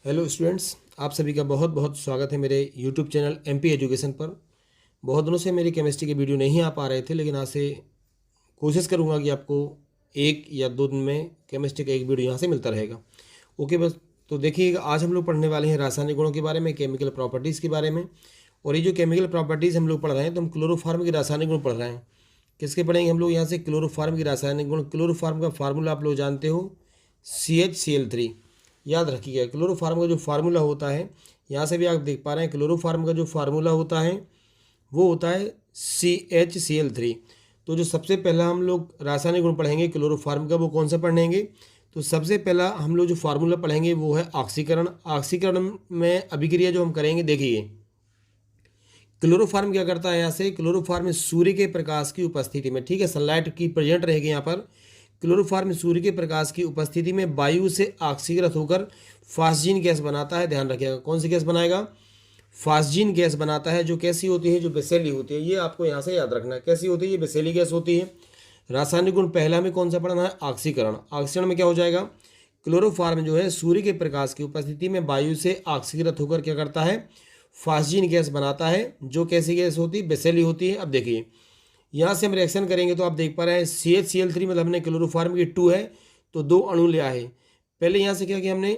Hello students, आप सभी का बहुत बहुत स्वागत है मेरे यूट्यूब चैनल एमपी एजुकेशन पर। बहुत दिनों से मेरी केमिस्ट्री के वीडियो नहीं आ पा रहे थे, लेकिन आज से कोशिश करूंगा कि आपको 1 या 2 दिन में केमिस्ट्री का एक वीडियो यहाँ से मिलता रहेगा। ओके बस, तो देखिएगा, आज हम लोग पढ़ने वाले हैं रासायनिक गुणों के बारे में, केमिकल प्रॉपर्टीज़ के बारे में। और ये जो केमिकल प्रॉपर्टीज़ हम लोग पढ़ रहे हैं, तो हम क्लोरोफार्म के रासायनिक गुण पढ़ रहे हैं। किसके पढ़ेंगे हम लोग यहाँ से? क्लोरोफार्म के रासायनिक गुण। क्लोरोफार्म का फार्मूला आप लोग जानते हो, CHCl3। याद रखिएगा, क्लोरोफार्म का जो फार्मूला होता है, यहाँ से भी आप देख पा रहे हैं, क्लोरोफार्म का जो फार्मूला होता है वो होता है CHCl3। तो जो सबसे पहला हम लोग रासायनिक गुण पढ़ेंगे क्लोरोफार्म का, वो कौन सा पढ़ेंगे? तो सबसे पहला हम लोग जो फार्मूला पढ़ेंगे वो है ऑक्सीकरण। ऑक्सीकरण में अभिक्रिया जो हम करेंगे, देखिए क्लोरोफार्म क्या करता है, यहाँ से क्लोरोफार्म सूर्य के प्रकाश की उपस्थिति में, ठीक है, सनलाइट की प्रेजेंट रहेगी यहाँ पर। क्लोरोफार्म सूर्य के प्रकाश की उपस्थिति में वायु से ऑक्सीकृत होकर फास्जीन गैस बनाता है। ध्यान रखिएगा, कौन सी गैस बनाएगा? फास्जीन गैस बनाता है, जो कैसी होती है? जो बेसेली होती है। ये आपको यहाँ से याद रखना है, कैसी होती है? ये बेसेली गैस होती है। रासायनिक गुण पहला में कौन सा पढ़ना है? ऑक्सीकरण। ऑक्सीकरण में क्या हो जाएगा? क्लोरोफार्म जो है सूर्य के प्रकाश की उपस्थिति में वायु से ऑक्सीकृत होकर क्या करता है? फास्जीन गैस बनाता है, जो कैसी गैस होती है? बेसेली होती है। अब देखिए, यहाँ से हम रिएक्शन करेंगे तो आप देख पा रहे हैं CHCl3 मतलब हमने क्लोरोफार्म की 2 है तो 2 अणु लिया है। पहले यहाँ से क्या किया हमने?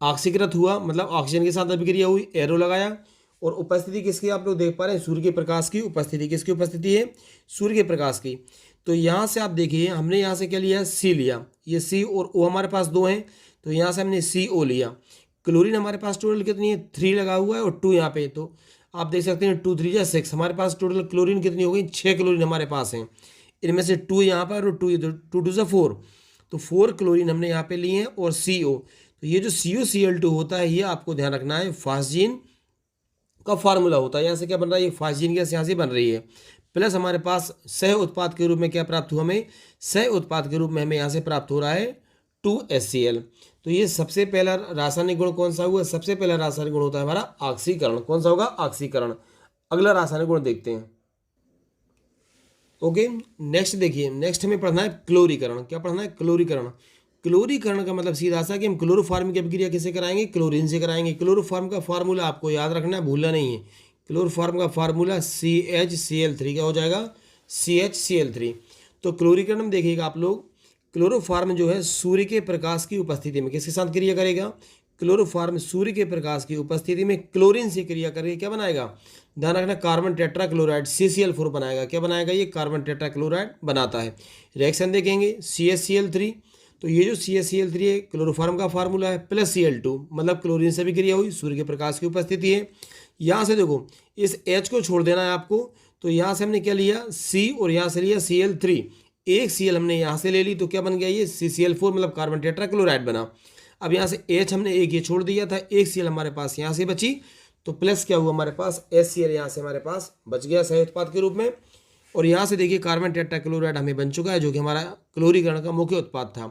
ऑक्सीकृत हुआ, मतलब ऑक्सीजन के साथ अभिक्रिया हुई, एरो लगाया। और उपस्थिति किसकी आप लोग देख पा रहे हैं? सूर्य के प्रकाश की उपस्थिति। किसकी उपस्थिति है? सूर्य के प्रकाश की। तो यहाँ से आप देखिए, हमने यहाँ से क्या लिया? C लिया। ये C और O हमारे पास 2 हैं, तो यहाँ से हमने CO लिया। क्लोरीन हमारे पास टोटल कितनी है? 3 लगा हुआ है और 2 यहाँ पे। तो आप देख सकते हैं 2 3 6, हमारे पास टोटल क्लोरीन कितनी हो गई? 6 क्लोरीन हमारे पास हैं। इनमें से 2 यहाँ पर और 2 इधर, 2 2 4, तो 4 क्लोरीन हमने यहाँ पे लिए हैं। और CO, तो ये जो CuCl2 होता है, ये आपको ध्यान रखना है, फास्जीन का फार्मूला होता है। यहाँ से क्या बन रहा है? ये फास्जीन गैस यहाँ से बन रही है। प्लस हमारे पास सह उत्पाद के रूप में क्या प्राप्त हुआ हमें? सह उत्पाद के रूप में हमें यहाँ से प्राप्त हो रहा है 2HCl। तो ये सबसे पहला रासायनिक गुण कौन सा हुआ? सबसे पहला रासायनिक गुण होता है हमारा ऑक्सीकरण। कौन सा होगा? ऑक्सीकरण। अगला रासायनिक गुण देखते हैं। ओके, नेक्स्ट देखिए, नेक्स्ट हमें पढ़ना है क्लोरीकरण। क्या पढ़ना है? क्लोरीकरण। क्लोरीकरण का मतलब सीधा सा कि हम क्लोरोफार्म की अभिक्रिया किससे कराएंगे? क्लोरीन से कराएंगे। क्लोरोफार्म का फार्मूला आपको याद रखना है, भूलना नहीं है। क्लोरोफार्म का फार्मूला CHCl3 क्या हो जाएगा? CHCl3। तो क्लोरीकरण में देखिएगा आप लोग, क्लोरोफार्म जो है सूर्य के प्रकाश की उपस्थिति में किसके साथ क्रिया करेगा? क्लोरोफार्म सूर्य के प्रकाश की उपस्थिति में क्लोरीन से क्रिया करके क्या बनाएगा? ध्यान रखना, कार्बन टेट्राक्लोराइड CCl4 बनाएगा। क्या बनाएगा? ये कार्बन टेट्राक्लोराइड बनाता है। रिएक्शन देखेंगे CHCl3, तो ये जो CHCl3 है क्लोरोफार्म का फार्मूला है, प्लस Cl2 मतलब क्लोरीन से भी क्रिया हुई, सूर्य के प्रकाश की उपस्थिति है। यहाँ से देखो, इस H को छोड़ देना है आपको। तो यहाँ से हमने क्या लिया? C, और यहाँ से लिया Cl3। एक Cl हमने यहाँ से ले ली, तो क्या बन गया? ये CCl4 मतलब कार्बन टेट्राक्लोराइड बना। अब यहाँ से H हमने एक ये छोड़ दिया था, एक Cl हमारे पास यहाँ से बची, तो प्लस क्या हुआ हमारे पास? HCl यहाँ से हमारे पास बच गया सह उत्पाद के रूप में। और यहाँ से देखिए कार्बन टेट्राक्लोराइड हमें बन चुका है, जो कि हमारा क्लोरीकरण का मुख्य उत्पाद था।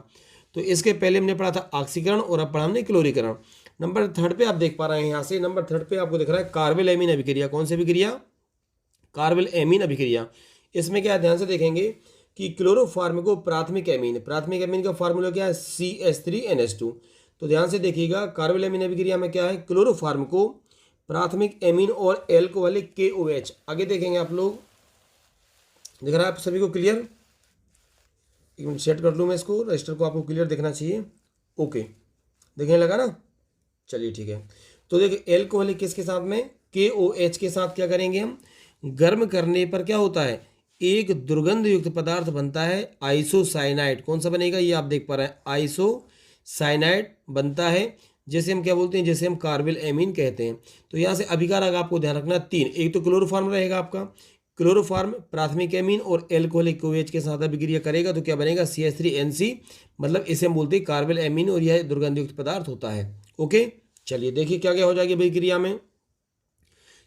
तो इसके पहले हमने पढ़ा था ऑक्सीकरण और अब पढ़ा हमने क्लोरीकरण। नंबर 3 पे आप देख पा रहे हैं, यहाँ से नंबर 3 पे आपको दिख रहा है कार्बोल एमीन अभिक्रिया। कौन सी अभिक्रिया? कार्बोल एमीन अभिक्रिया। इसमें क्या ध्यान से देखेंगे कि क्लोरोफार्म को प्राथमिक एमीन का फार्मूला क्या है? CH3NH2। तो ध्यान से देखिएगा, कार्बोल एमीन अभिक्रिया में क्या है? क्लोरोफार्म को प्राथमिक एमीन और एल्कोहलिक KOH। आगे देखेंगे आप लोग, दिख रहा है आप सभी को क्लियर? एक मिनट सेट कर लूँ मैं इसको, रजिस्टर को आपको क्लियर दिखना चाहिए। ओके, देखने लगा ना? चलिए ठीक है। तो देखिए, एल्कोहलिक किसके साथ में? KOH के साथ क्या करेंगे हम? गर्म करने पर क्या होता है? एक दुर्गंध युक्त पदार्थ बनता है, आइसोसाइनाइड। कौन सा बनेगा? ये आप देख पा रहे हैं, आइसोसाइनाइड बनता है, जैसे हम क्या बोलते हैं? जैसे हम कार्बोल एमीन कहते हैं। तो यहाँ से अभिकारक आपको ध्यान रखना 3। एक तो क्लोरोफार्म रहेगा आपका, क्लोरोफार्म प्राथमिक एमीन और एल्कोहलिक KOH के साथ अभिक्रिया करेगा, तो क्या बनेगा? CH3NC, मतलब इसे हम बोलते हैं कार्बोल एमीन, और यह दुर्गंध युक्त पदार्थ होता है। ओके, चलिए देखिए क्या क्या हो जाएगी अभिक्रिया में।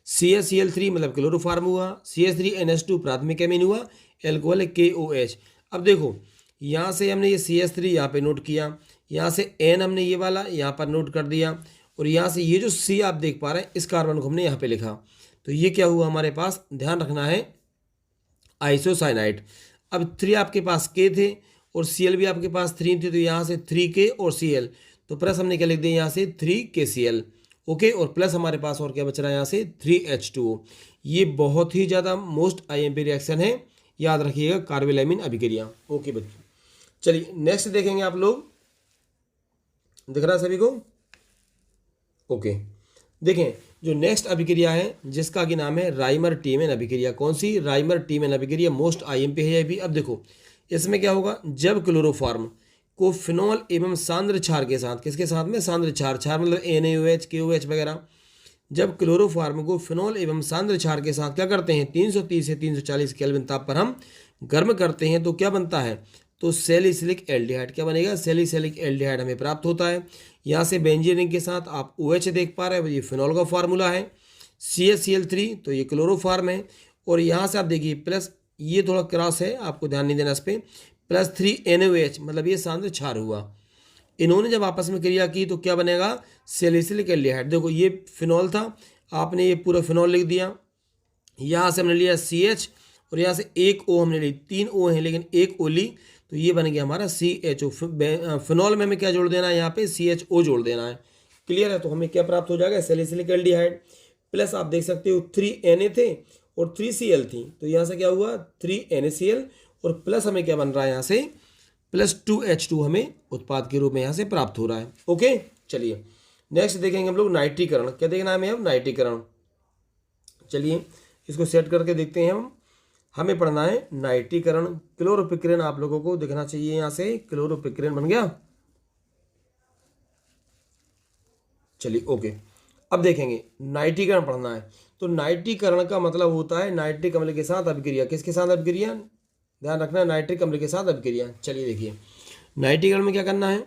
CHCl3 मतलब क्लोरोफार्म हुआ, CH3NH2 प्राथमिक एमीन हुआ, एल्कोहलिक KOH। अब देखो, यहाँ से हमने ये CH3 यहाँ पे नोट किया, यहाँ से N हमने ये वाला यहाँ पर नोट कर दिया, और यहाँ से ये जो C आप देख पा रहे हैं, इस कार्बन को हमने यहाँ पे लिखा। तो ये क्या हुआ हमारे पास? ध्यान रखना है, आइसोसाइनाइड। अब 3 आपके पास K थे और Cl भी आपके पास 3 थे, तो यहाँ से 3K और Cl, तो प्लस हमने क्या लिख दिया यहाँ से 3KCl। ओके, और प्लस हमारे पास और क्या बच रहा है यहाँ से 3H2O। ये बहुत ही ज़्यादा मोस्ट IMP रिएक्शन है, याद रखिएगा, कार्बोलाइमिन अभिक्रिया। ओके बच्चों, चलिए नेक्स्ट देखेंगे आप लोग, दिख रहा है सभी को? ओके, देखें जो नेक्स्ट अभिक्रिया है जिसका कि नाम है राइमर टीमेन अभिक्रिया। कौन सी? राइमर टीमेन अभिक्रिया, मोस्ट IMP है ये भी। अब देखो इसमें क्या होगा, जब क्लोरोफॉर्म को फिनॉल एवं सांद्र क्षार के साथ, किसके साथ में? सांद्र क्षार, क्षार मतलब NaOH KOH वगैरह। जब क्लोरोफॉर्म को फिनॉल एवं सांद्र क्षार के साथ क्या करते हैं, 330 से 340 केल्विन ताप पर हम गर्म करते हैं, तो क्या बनता है? तो सैलिसिलिक एल्डिहाइड। क्या बनेगा? सैलिसिलिक एल्डिहाइड हमें प्राप्त होता है। यहाँ से बेंजीन रिंग के साथ आप OH देख पा रहे हैं, ये फिनॉल का फार्मूला है। CHCl3 तो ये क्लोरोफॉर्म है। और यहाँ से आप देखिए प्लस, ये थोड़ा क्रॉस है, आपको ध्यान नहीं देना इस पर, +3 NaOH, मतलब ये सांद्र क्षार हुआ। इन्होंने जब आपस में क्रिया की तो क्या बनेगा? Salicylic aldehyde. देखो ये फिनॉल था, आपने ये पूरा फिनॉल लिख दिया, यहाँ से हमने लिया CH और यहाँ से एक O हमने ली, 3 O है लेकिन एक O ली, तो ये बन गया हमारा CHO। फिनॉल में हमें क्या जोड़ देना है? यहाँ पे CHO जोड़ देना है। क्लियर है? तो हमें क्या प्राप्त हो जाएगा? Salicylic aldehyde. प्लस आप देख सकते हो 3 Na थे और 3 Cl थी, तो यहाँ से क्या हुआ? 3 NaCl, और प्लस हमें क्या बन रहा है यहाँ से? +2H2 हमें उत्पाद के रूप में यहाँ से प्राप्त हो रहा है। ओके, चलिए नेक्स्ट देखेंगे हम लोग नाइट्रीकरण। क्या देखना है हमें अब? नाइट्रीकरण। चलिए इसको सेट करके देखते हैं हम। हमें पढ़ना है नाइट्रीकरण। क्लोरोपिक्रेन आप लोगों को दिखना चाहिए, यहाँ से क्लोरोपिक्रेन बन गया। चलिए ओके, अब देखेंगे नाइट्रीकरण पढ़ना है। तो नाइट्रीकरण का मतलब होता है नाइट्रिक अम्ल के साथ अभिक्रिया। किसके साथ अभिक्रिया? ध्यान रखना, नाइट्रिक अम्ल के साथ अभिक्रिया। चलिए देखिए नाइट्रीकरण में क्या करना है,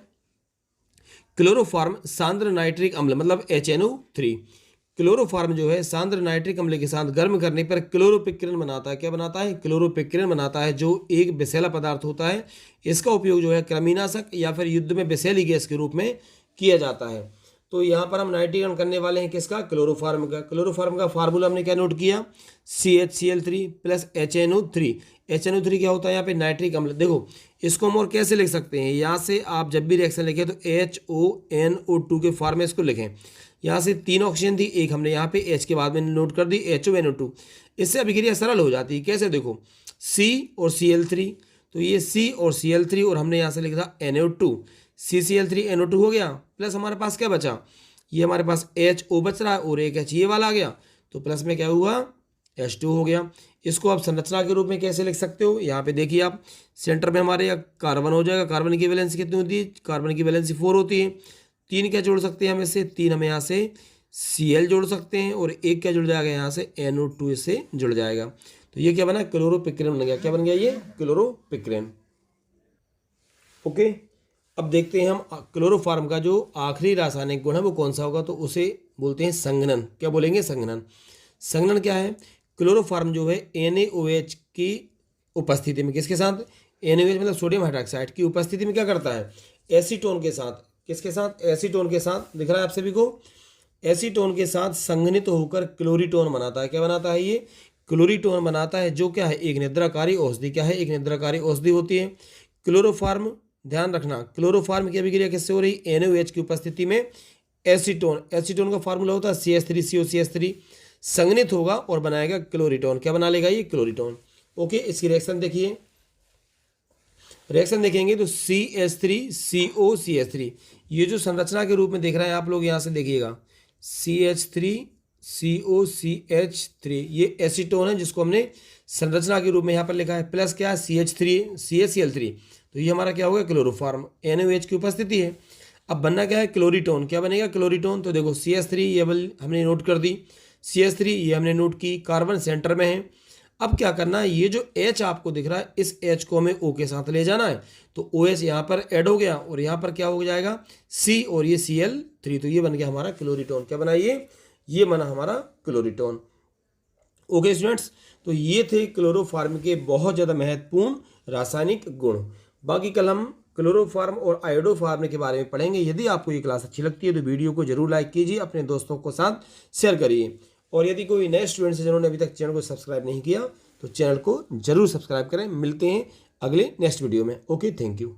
क्लोरोफॉर्म सांद्र नाइट्रिक अम्ल मतलब HNO3, क्लोरोफॉर्म जो है सांद्र नाइट्रिक अम्ल के साथ गर्म करने पर क्लोरोपिक्रेन बनाता है। क्या बनाता है? क्लोरोपिक्रेन बनाता है, जो एक विषैला पदार्थ होता है। इसका उपयोग जो है कृमिनाशक या फिर युद्ध में विषैली गैस के रूप में किया जाता है। तो यहाँ पर हम नाइट्रीकरण करने वाले हैं किसका? क्लोरोफॉर्म का। क्लोरोफॉर्म का फार्मूला हमने क्या नोट किया? CHCl3 + HNO3। HNO3 क्या होता है यहाँ पे? नाइट्रिक अम्ल। देखो इसको हम और कैसे लिख सकते हैं, यहाँ से आप जब भी रिएक्शन लिखें तो HONO2 के फॉर्म में इसको लिखें। यहाँ से 3 ऑक्सीजन थी, एक हमने यहाँ पे H के बाद में नोट कर दी HONO2। इससे अभिक्रिया सरल हो जाती है। कैसे? देखो C और Cl3, तो ये C और Cl3 और हमने यहाँ से लिखा NO2, CCl3NO2 हो गया। प्लस हमारे पास क्या बचा? ये हमारे पास HO बच रहा है और एक H ये वाला आ गया, तो प्लस में क्या हुआ? H2 हो गया। इसको आप संरचना के रूप में कैसे लिख सकते हो? यहाँ पे देखिए आप, सेंटर में हमारे कार्बन हो जाएगा। कार्बन की वैलेंसी कितनी होती है? कार्बन की वैलेंसी 4 होती है। 3 क्या जोड़ सकते हैं हम इससे? 3 हम यहाँ से Cl जोड़ सकते हैं और एक क्या जुड़ जाएगा यहाँ से? NO2 इससे जुड़ जाएगा। तो ये क्या बना? क्लोरोपिक्रेन बन गया। क्या बन गया? ये क्लोरोपिक्रेन। ओके, अब देखते हैं हम क्लोरोफॉर्म का जो आखिरी रासायनिक गुण है वो कौन सा होगा, तो उसे बोलते हैं संघनन। क्या बोलेंगे? संघनन। संघनन क्या है? क्लोरोफॉर्म जो है NaOH की उपस्थिति में, किसके साथ? NaOH मतलब सोडियम हाइड्रोक्साइड की उपस्थिति में क्या करता है? एसीटोन के साथ। किसके साथ? एसीटोन के साथ। दिख रहा है आप सभी को? एसीटोन के साथ संघनित होकर क्लोरीटोन बनाता है। क्या बनाता है? ये क्लोरीटोन बनाता है, जो क्या है? एक निद्राकारी औषधि। क्या है? एक निद्राकारी औषधि होती है। क्लोरोफॉर्म, ध्यान रखना, क्लोरोफॉर्म की अभिक्रिया किससे हो रही? NaOH की उपस्थिति में एसीटोन। एसीटोन का फार्मूला होता है CH3COCH3, संघनित होगा और बनाएगा क्लोरीटोन। क्या बना लेगा? ये क्लोरीटोन। ओके, इसकी रिएक्शन देखिए, रिएक्शन देखेंगे तो CH3COCH3, ये जो संरचना के रूप में देख रहे हैं आप लोग, यहाँ से देखिएगा CH3COCH3, ये एसीटोन है जिसको हमने संरचना के रूप में यहाँ पर लिखा है। प्लस क्या है? CH3CHCl3, तो ये हमारा क्या होगा? क्लोरोफॉर्म। NaOH की उपस्थिति है। अब बनना क्या है? क्लोरीटोन। क्या बनेगा? क्लोरीटोन। तो देखो CH3 ये हमने नोट कर दी, CH3 ये हमने नोट की, कार्बन सेंटर में है। अब क्या करना है? ये जो H आपको दिख रहा है, इस H को हमें O के साथ ले जाना है, तो OH यहाँ पर ऐड हो गया और यहाँ पर क्या हो जाएगा? C और ये Cl3, तो ये बन गया हमारा क्लोरीटोन। क्या बना? ये बना हमारा क्लोरीटोन। ओके स्टूडेंट्स, तो ये थे क्लोरोफॉर्म के बहुत ज़्यादा महत्वपूर्ण रासायनिक गुण। बाकी कल हम क्लोरोफॉर्म और आयोडोफॉर्म के बारे में पढ़ेंगे। यदि आपको ये क्लास अच्छी लगती है तो वीडियो को जरूर लाइक कीजिए, अपने दोस्तों के साथ शेयर करिए, और यदि कोई नए स्टूडेंट्स हैं जिन्होंने अभी तक चैनल को सब्सक्राइब नहीं किया तो चैनल को जरूर सब्सक्राइब करें। मिलते हैं अगले नेक्स्ट वीडियो में। Okay, thank you.